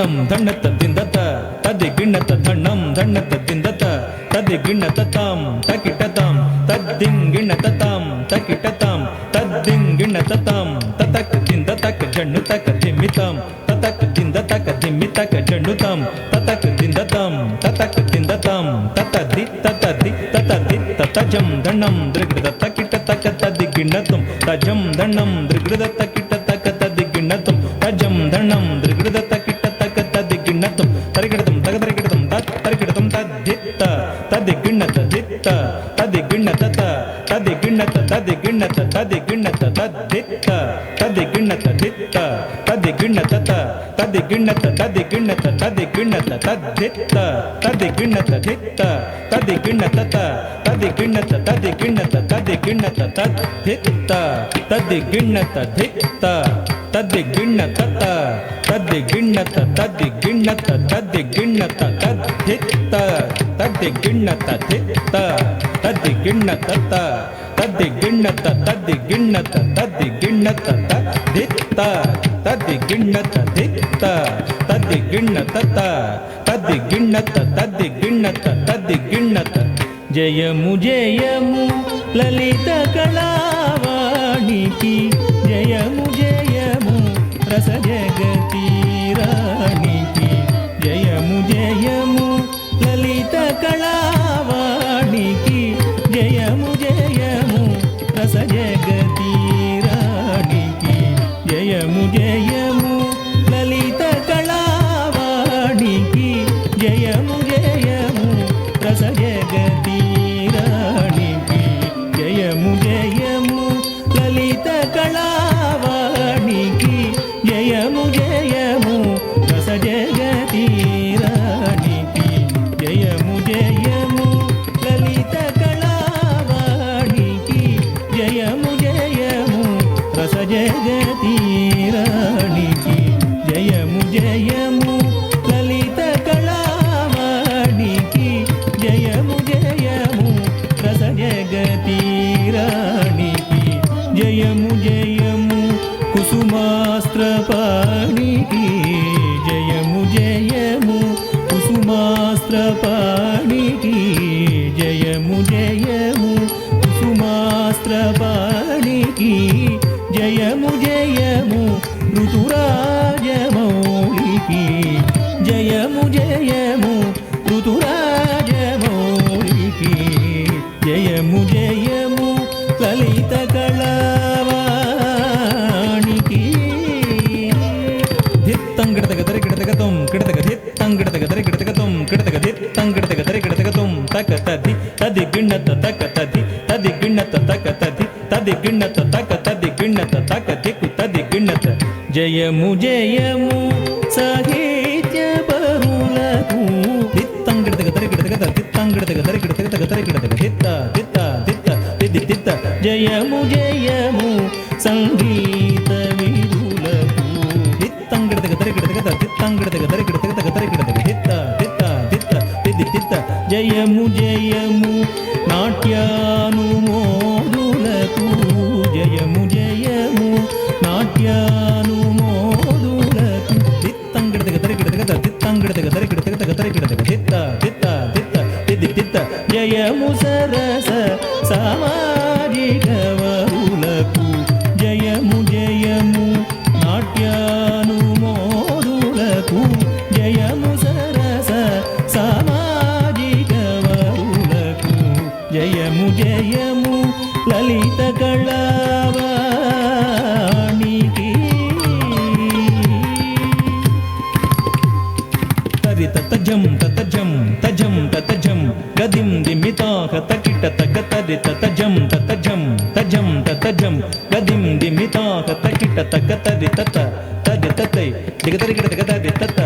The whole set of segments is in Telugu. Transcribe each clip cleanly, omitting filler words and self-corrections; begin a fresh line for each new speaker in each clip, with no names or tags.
ధణం ధణత దిందత తది గిణత ధణం ధణత దిందత తది గిణత తాం తకిటతాం తద్దింగిణత తాం తకిటతాం తద్దింగిణత తాం తతక్ దిందతక్ జణుతక్ దిమితాం తతక్ దిందతక్ దిమితక్ జణుతాం తతక్ దిందతాం తతక్ దిందతాం తతది తతది తతది తతజం ధణం దృగృత తకిటతక్ తది గిణతం తజం ధణం దృగృత తకిటతక్ తది గిణతం తజం ధణం దృగృత తకిటతక్ తది గిణతం తరిగిడతం తగదరిగిడతం తరిగిడతం తద్దిత్త తది గిణత దిత్త తది గిణత తది గిణత తది గిణత తది గిణత తద్దిత్త తది గిణత దిత్త తది గిణత తది గిణత తది గిణత తది గిణత తద్దిత్త తది గిణత దిత్త తది గిణత తది గిణత తది గిణత తది గిణత తద్దిత్త తది గిణత దిత్త తది గిణత తది గిణత తది గిణత తది గిణత తద్దిత్త తది గిణత దిత్త తది గిణత తది గిణత తది గిణత తది గిణత తద్దిత్త తది గిణత దిత్త తది గిణత తది గిణత తది గిణత తది గిణత జయము జయము లలిత కళావాణికి జయము జయము రస జగతి రాణికి జయము జయము లలిత కళావాణికి జయము జయము రస జగతి రాణికి జయము జయము లలిత కళావాణికి జయము జయము రస జగతి రాణికి జయము జయము లలిత కళావాణికి జయము జయము రస జగతి రాణికి జయము జయము లలిత కళావాణికి జయము జయము రస జగతి రాణికి జయము జయము లలిత కళావాణికి జయము జయము రస జగతి రాణికి జయము జయము కుసుమాస్త్రపాణికి జయము జయము కుసుమాస్త్రపాణికి జయము జయము కుసుమాస్త్రపాణికి జయము జయము ఋతురాజమౌళికి జయము జయము ఋతురాజమౌళికి జయము జయము లలిత కళావాణికి ధిత్తంగిడతగ దరిగిడతగతం కిడతగ ధిత్తంగిడతగ దరిగిడతగతం కిడతగ ధిత్తంగిడతగ దరిగిడతగతం తక తది తది గిణత తక తది తది గిణత తక తది తది గిణత తక తది గిణత తక దిక్కు తది గిణత జయము జయము సాహిత్య పరులకు ధిత్తంగిడతగ దరిగిడతగత ధిత్తంగిడతగ దరిగిడతగత దరిగిడతగ ధిత్త ధిత్త ధిత్త దిది దిత్త జయము జయము సంగీత విదులకు ధిత్తంగిడతగ దరిగిడతగత ధిత్తంగిడతగ దరిగిడతగత దరిగిడతగ ధిత్త ధిత్త ధిత్త దిది దిత్త జయము జయము నాట్యానుమోదులకు జయము జయము నాట్యానుమోదులకు ధిత్తంగిడతగ దరిగిడతగత ధిత్తంగిడతగ దరిగిడతగత దరిగిడతగ ధిత్త ధిత్త ధిత్త దిది దిత్త జయము సరస సామాజిక వరులకు జయము జయము నాట్యానుమోదులకు జయము సరస సామాజిక వరులకు జయము జయము లలిత కళావాణికి తరిత తజం తతజం తజం తతజం గదిం దిమితాక తకిట తక తరిత తజం తతజం తజం తతజం గదిం దిమితాక తకిట తక తరి తత తది తతై దిగతరిగిడ తగతది తత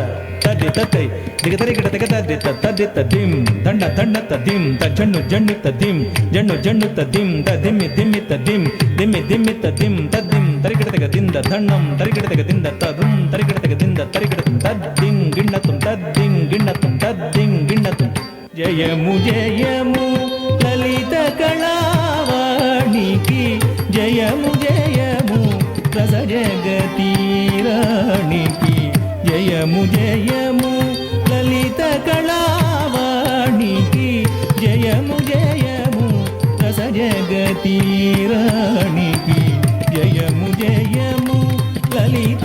తది తతై దిగతరిగిడ తగతది తది తదిం దండ దండ తదిం తజన్ను జన్ను తదిం జన్ను జన్ను తదిం తదిమి దిమి తదిం దిమి దిమి తదిం తదిం తరిగిడ తగదింద ధన్నం తరిగిడ తగదింద తదుం తరిగిడ తగదింద తరిగిడ తద్దిం గిన్నతం తద్దిం గిన్నతం తద్దిం గిన్నతం జయము జయము లలిత కళావాణికి జయము జయము రస జగతి రాణికి జయ జయము జయము లలిత కళావాణికి జయము జయము రస జగతి రాణికి జయము జయము లలిత